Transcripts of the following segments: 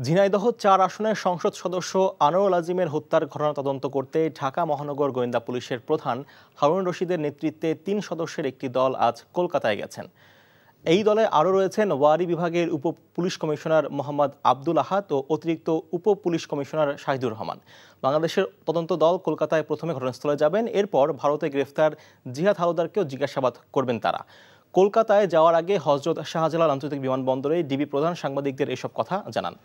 ঝিনাইদহ ৪ আসনের সংসদ সদস্য আনোয়ারুল আজিমের হত্যার ঘটনা তদন্ত করতে ঢাকা মহানগর গোয়েন্দা পুলিশের প্রধান হারুন রশিদের নেতৃত্বে ৩ সদস্যের একটি দল আজ কলকাতায় গেছেন। এই দলে আরও রয়েছেন ওয়ারী বিভাগের উপ পুলিশ কমিশনার মোহাম্মদ আব্দুল আহাদ ও অতিরিক্ত উপ পুলিশ কমিশনার শাহিদুর রহমান। বাংলাদেশের তদন্ত দল কলকাতায় প্রথমে ঘটনাস্থলে যাবেন, এরপর ভারতে গ্রেফতার জিহাদ হাওলাদারকেও জিজ্ঞাসাবাদ করবেন তারা। কলকাতায় যাওয়ার আগে হজরত শাহজালাল আন্তর্জাতিক বিমানবন্দরে ডিবি প্রধান সাংবাদিকদের এসব কথা জানান।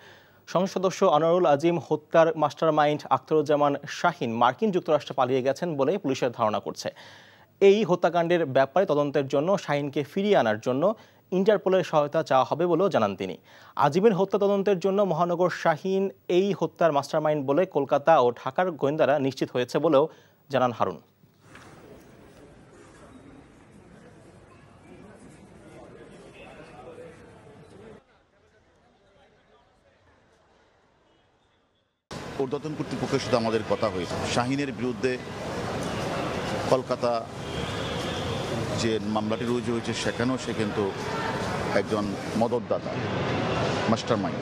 সংসদ সদস্য আনোয়ারুল আজিম হত্যার মাস্টারমাইন্ড আখতারুজ্জামান শাহিন মার্কিন যুক্তরাষ্ট্রে পালিয়ে গেছেন বলে পুলিশের ধারণা করছে। এই হত্যাকাণ্ডের ব্যাপারে তদন্তের জন্য শাহিনকে ফিরিয়ে আনার জন্য ইন্টারপোলের সহায়তা চাওয়া হবে বলেও জানান তিনি। আজিমের হত্যা তদন্তের জন্য মহানগর শাহিন এই হত্যার মাস্টারমাইন্ড বলে কলকাতা ও ঢাকার গোয়েন্দারা নিশ্চিত হয়েছে বলেও জানান হারুন। ঊর্ধ্বতন কর্তৃপক্ষের সাথে আমাদের কথা হয়েছে। শাহিনের বিরুদ্ধে কলকাতা যে মামলাটি রুজু হয়েছে সেখানেও সে কিন্তু একজন মদতদাতা, মাস্টারমাইন্ড।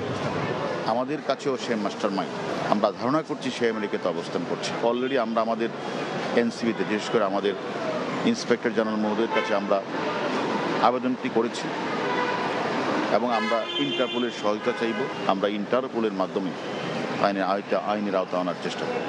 আমাদের কাছেও সে মাস্টারমাইন্ড। আমরা ধারণা করছি সে আমেরিকাতে অবস্থান করছে। অলরেডি আমরা আমাদের এনসিবিতে, বিশেষ করে আমাদের ইন্সপেক্টর জেনারেল মহোদয়ের কাছে আমরা আবেদনটি করেছি এবং আমরা ইন্টারপোলের সহায়তা চাইব। আমরা ইন্টারপোলের মাধ্যমে আইনের আওতায় আনার চেষ্টা করব।